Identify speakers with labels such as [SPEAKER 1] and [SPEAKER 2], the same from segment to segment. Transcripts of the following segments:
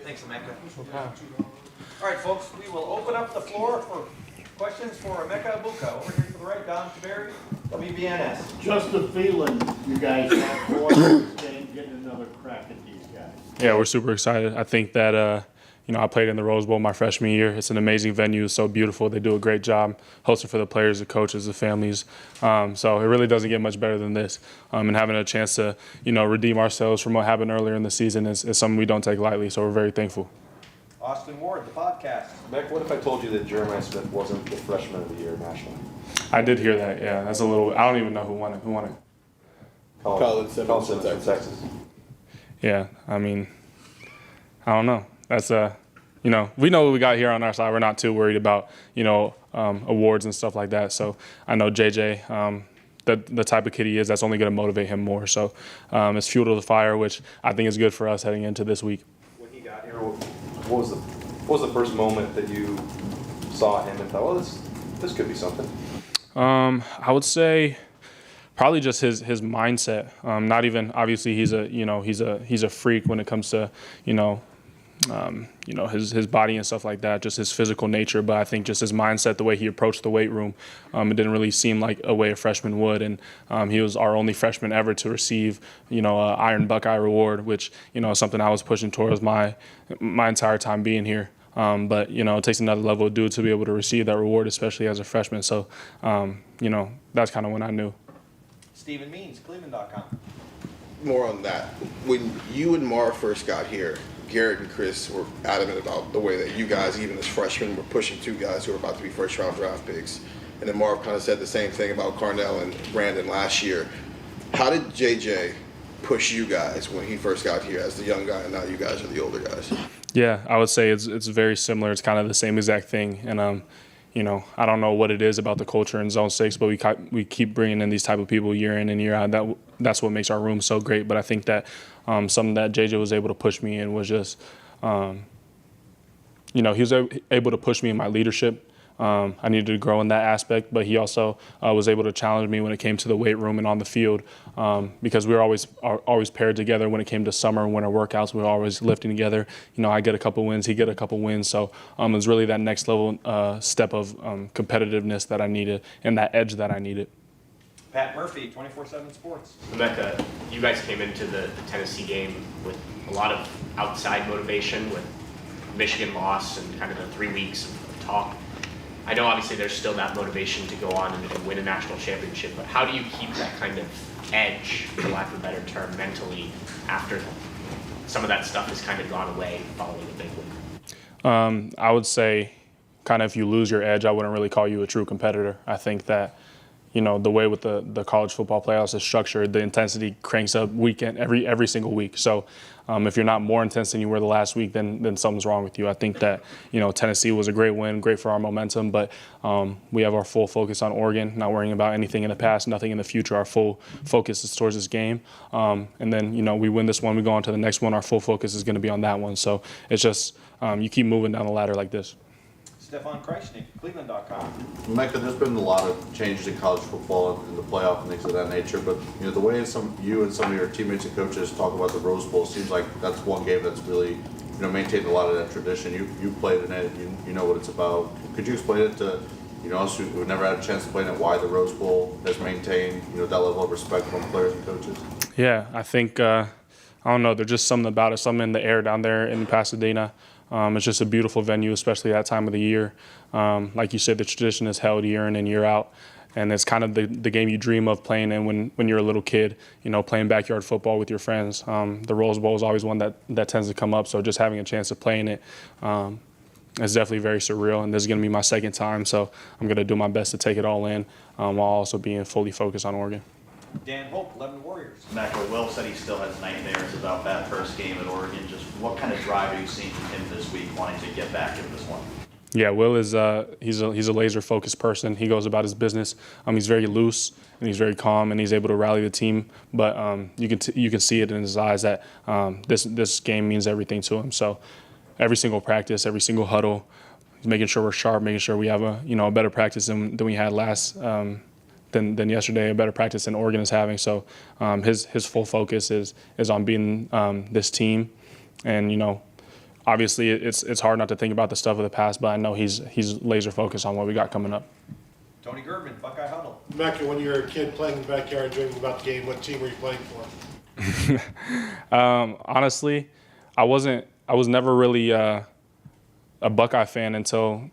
[SPEAKER 1] Thanks, Emeka. All right, folks, we will open up the floor for questions for Emeka Egbuka. Over here to the right, Don Taberry, WBNS.
[SPEAKER 2] Just a feeling you guys have going this game, getting another crack at these guys.
[SPEAKER 3] Yeah, we're super excited. I think that, I played in the Rose Bowl my freshman year. It's an amazing venue. It's so beautiful. They do a great job hosting for the players, the coaches, the families. So it really doesn't get much better than this. And having a chance to, redeem ourselves from what happened earlier in the season is something we don't take lightly. So we're very thankful.
[SPEAKER 1] Austin Ward, the podcast.
[SPEAKER 4] Mac, what if I told you that Jeremiah Smith wasn't the freshman of the year nationally?
[SPEAKER 3] I did hear that. Yeah, that's a little. I don't even know who won it. Who won it?
[SPEAKER 4] Colin Simmons from Texas.
[SPEAKER 3] Yeah, I mean, I don't know. That's we know what we got here on our side. We're not too worried about awards and stuff like that. So I know JJ, the type of kid he is, that's only going to motivate him more. So it's fuel to the fire, which I think is good for us heading into this week.
[SPEAKER 4] When he got here, what was the first moment that you saw him and thought, well, this could be something?
[SPEAKER 3] I would say probably just his mindset. Not even obviously he's a freak when it comes to his body and stuff like that, just his physical nature. But I think just his mindset, the way he approached the weight room, it didn't really seem like a way a freshman would. And he was our only freshman ever to receive, an Iron Buckeye reward, which, is something I was pushing towards my entire time being here. But, it takes another level of dude to be able to receive that reward, especially as a freshman. So, that's kind of when I knew.
[SPEAKER 1] Stephen Means, Cleveland.com.
[SPEAKER 5] More on that. When you and Marv first got here, Garrett and Chris were adamant about the way that you guys, even as freshmen, were pushing two guys who were about to be first-round draft picks. And then Marv kind of said the same thing about Carnell and Brandon last year. How did JJ push you guys when he first got here as the young guy, and now you guys are the older guys?
[SPEAKER 3] Yeah, I would say it's very similar. It's kind of the same exact thing. And, I don't know what it is about the culture in Zone 6, but we keep bringing in these type of people year in and year out. That's what makes our room so great. But I think that something that JJ was able to push me in was just, he was able to push me in my leadership. I needed to grow in that aspect, but he also was able to challenge me when it came to the weight room and on the field, because we were always paired together when it came to summer and winter workouts. We were always lifting together. I get a couple wins, he get a couple wins. So it was really that next level step of competitiveness that I needed and that edge that I needed.
[SPEAKER 1] Pat Murphy, 24/7 Sports.
[SPEAKER 6] Emeka, you guys came into the Tennessee game with a lot of outside motivation with Michigan loss and kind of the 3 weeks of talk. I know obviously there's still that motivation to go on and win a national championship, but how do you keep that kind of edge, for lack of a better term, mentally after some of that stuff has kind of gone away following a big win?
[SPEAKER 3] I would say kind of if you lose your edge, I wouldn't really call you a true competitor. I think that the way with the college football playoffs is structured, the intensity cranks up weekend every single week. So if you're not more intense than you were the last week, then something's wrong with you. I think that Tennessee was a great win, great for our momentum, but we have our full focus on Oregon, not worrying about anything in the past, nothing in the future. Our full focus is towards this game, and then we win this one, we go on to the next one. Our full focus is going to be on that one. So it's just you keep moving down the ladder like this.
[SPEAKER 1] Stefan Kreisnig, Cleveland.com.
[SPEAKER 7] Mecca, there's been a lot of changes in college football and the playoff and things of that nature, but the way you and some of your teammates and coaches talk about the Rose Bowl seems like that's one game that's really maintained a lot of that tradition. You played in it, you know what it's about. Could you explain it to us who never had a chance to play in it, why the Rose Bowl has maintained that level of respect from players and coaches?
[SPEAKER 3] Yeah, I think I don't know. There's just something about it, something in the air down there in Pasadena. It's just a beautiful venue, especially that time of the year. Like you said, the tradition is held year in and year out. And it's kind of the game you dream of playing in when you're a little kid, playing backyard football with your friends. The Rose Bowl is always one that tends to come up. So just having a chance of playing it is definitely very surreal. And this is going to be my second time. So I'm going to do my best to take it all in while also being fully focused on Oregon.
[SPEAKER 1] Dan Hope, 11 Warriors.
[SPEAKER 8] Emeka, Will said he still has nightmares about that first game at Oregon. Just what kind of drive are you seeing from him this week, wanting to get back into this one?
[SPEAKER 3] Yeah, Will is he's a laser-focused person. He goes about his business. He's very loose and he's very calm, and he's able to rally the team. But you can see it in his eyes that this game means everything to him. So every single practice, every single huddle, he's making sure we're sharp, making sure we have a better practice than we had last than yesterday, a better practice than Oregon is having. So his full focus is on beating this team, and obviously it's hard not to think about the stuff of the past, but I know he's laser focused on what we got coming up.
[SPEAKER 1] Tony Girdman, Buckeye Huddle.
[SPEAKER 2] Emeka, when you were a kid playing in the backyard dreaming about the game, what team were you playing for?
[SPEAKER 3] Honestly, I was never really a Buckeye fan until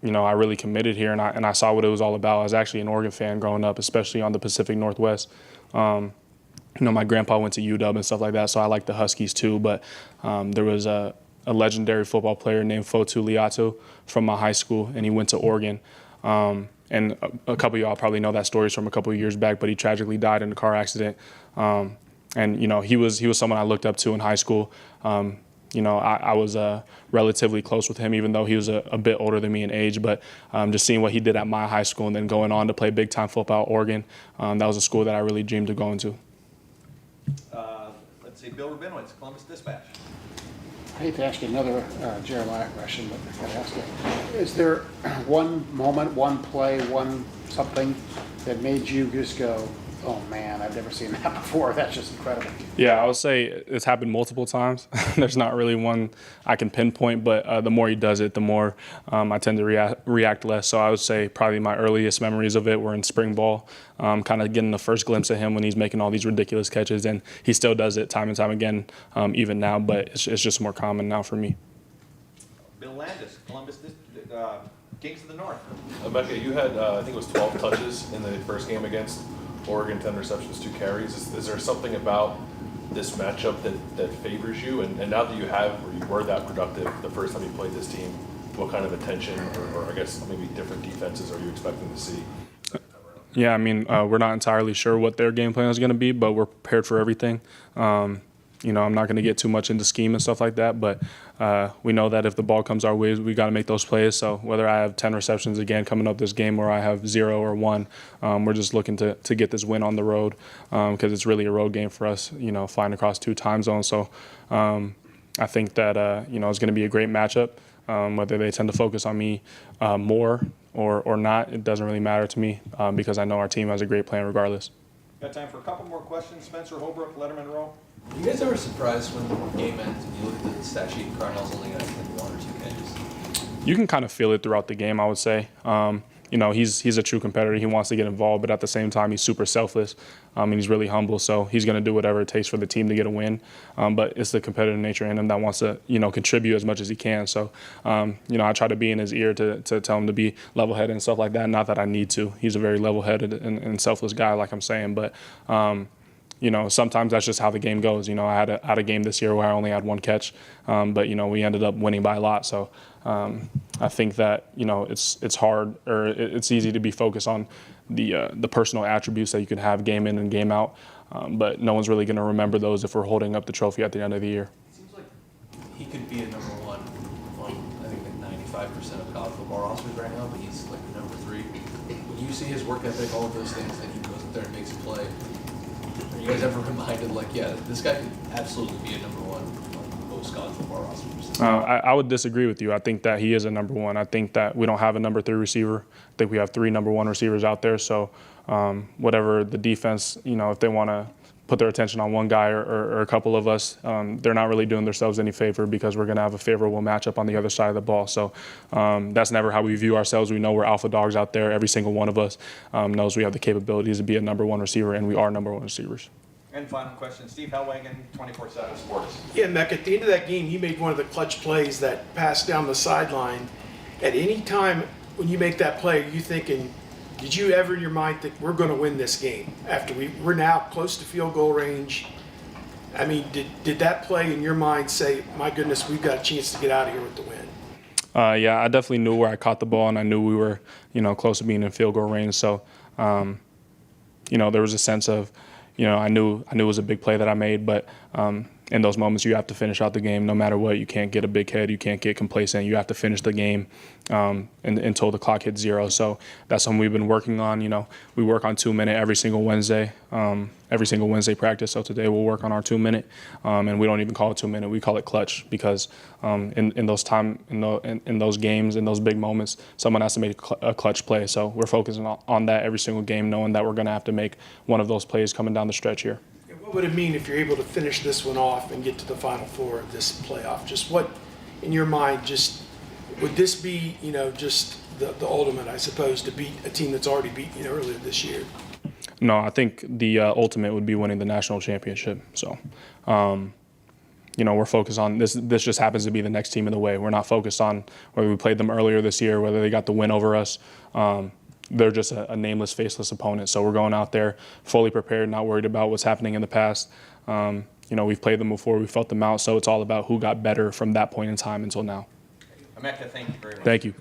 [SPEAKER 3] I really committed here and I saw what it was all about. I was actually an Oregon fan growing up, especially on the Pacific Northwest. My grandpa went to UW and stuff like that, so I like the Huskies too. But there was a legendary football player named Fotu Liatu from my high school, and he went to Oregon. And a couple of y'all probably know that story from a couple of years back, but he tragically died in a car accident. And he was someone I looked up to in high school. I was relatively close with him, even though he was a bit older than me in age. But just seeing what he did at my high school and then going on to play big-time football at Oregon, that was a school that I really dreamed of going to.
[SPEAKER 1] Let's see, Bill Rubinowitz, Columbus Dispatch.
[SPEAKER 9] I hate to ask you another Jeremiah question, but I gotta ask you. Is there one moment, one play, one something that made you just go, oh man, I've never seen that before. That's just incredible.
[SPEAKER 3] Yeah, I would say it's happened multiple times. There's not really one I can pinpoint, but the more he does it, the more I tend to react less. So I would say probably my earliest memories of it were in spring ball, kind of getting the first glimpse of him when he's making all these ridiculous catches. And he still does it time and time again, even now, but it's just more common now for me.
[SPEAKER 1] Bill Landis, Columbus Kings of the North.
[SPEAKER 4] Emeka, you had, I think it was 12 touches in the first game against Oregon, 10 receptions, 2 carries. Is there something about this matchup that favors you? And now that you were that productive the first time you played this team, what kind of attention or I guess maybe different defenses are you expecting to see?
[SPEAKER 3] Yeah, I mean, we're not entirely sure what their game plan is going to be, but we're prepared for everything. I'm not going to get too much into scheme and stuff like that, but we know that if the ball comes our way, we got to make those plays. So whether I have 10 receptions again coming up this game or I have 0 or 1, we're just looking to get this win on the road because it's really a road game for us, flying across 2 time zones. So I think that, it's going to be a great matchup. Whether they tend to focus on me more or not, it doesn't really matter to me because I know our team has a great plan regardless.
[SPEAKER 1] Got time for a couple more questions. Spencer Holbrook, Letterman Row.
[SPEAKER 10] Are you guys ever surprised when the game ends and you look at the stat sheet and Cardinals only got like 1 or 2 catches?
[SPEAKER 3] You can kind of feel it throughout the game, I would say. He's a true competitor. He wants to get involved, but at the same time, he's super selfless and he's really humble. So he's going to do whatever it takes for the team to get a win. But it's the competitive nature in him that wants to, contribute as much as he can. So, I try to be in his ear to tell him to be level-headed and stuff like that. Not that I need to. He's a very level-headed and selfless guy, like I'm saying. But sometimes that's just how the game goes. I had a game this year where I only had 1 catch, but we ended up winning by a lot. So I think that it's hard or it's easy to be focused on the personal attributes that you can have game in and game out, but no one's really going to remember those if we're holding up the trophy at the end of the year.
[SPEAKER 10] It seems like he could be a number 1 on I think like 95% of college football rosters right now, but he's like number 3. When you see his work ethic, all of those things, and he goes up there and makes a play. Are you guys ever reminded, this guy could absolutely be a number 1 on most college football rosters?
[SPEAKER 3] I would disagree with you. I think that he is a number 1. I think that we don't have a number 3 receiver. I think we have 3 number 1 receivers out there. So whatever the defense, if they want to put their attention on one guy or a couple of us, they're not really doing themselves any favor because we're going to have a favorable matchup on the other side of the ball. So that's never how we view ourselves. We know we're alpha dogs out there. Every single one of us knows we have the capabilities to be a number 1 receiver, and we are number 1 receivers.
[SPEAKER 1] And final question, Steve Hellwagen, 24/7 Sports.
[SPEAKER 11] Yeah, Mecca, at the end of that game, you made one of the clutch plays that passed down the sideline. At any time when you make that play, are you thinking, did you ever in your mind think we're going to win this game after we're now close to field goal range? I mean, did that play in your mind say, my goodness, we've got a chance to get out of here with the win?
[SPEAKER 3] Yeah, I definitely knew where I caught the ball, and I knew we were, close to being in field goal range. So, there was a sense of, I knew it was a big play that I made, but in those moments, you have to finish out the game no matter what. You can't get a big head. You can't get complacent. You have to finish the game until the clock hits 0. So that's something we've been working on. You know, we work on 2-minute every single Wednesday practice. So today we'll work on our 2-minute, and we don't even call it 2-minute. We call it clutch because in those games, in those big moments, someone has to make a clutch play. So we're focusing on that every single game, knowing that we're going to have to make one of those plays coming down the stretch here.
[SPEAKER 11] What would it mean if you're able to finish this one off and get to the Final Four of this playoff? Just what, in your mind, just would this be, you know, just the ultimate, I suppose, to beat a team that's already beaten you earlier this year?
[SPEAKER 3] No, I think the ultimate would be winning the national championship. So, you know, we're focused on this. This just happens to be the next team in the way. We're not focused on whether we played them earlier this year, whether they got the win over us. They're just a nameless, faceless opponent. So we're going out there fully prepared, not worried about what's happening in the past. You know, we've played them before, we felt them out. So it's all about who got better from that point in time until now.
[SPEAKER 1] Emeka, thank you very much.
[SPEAKER 3] Thank you.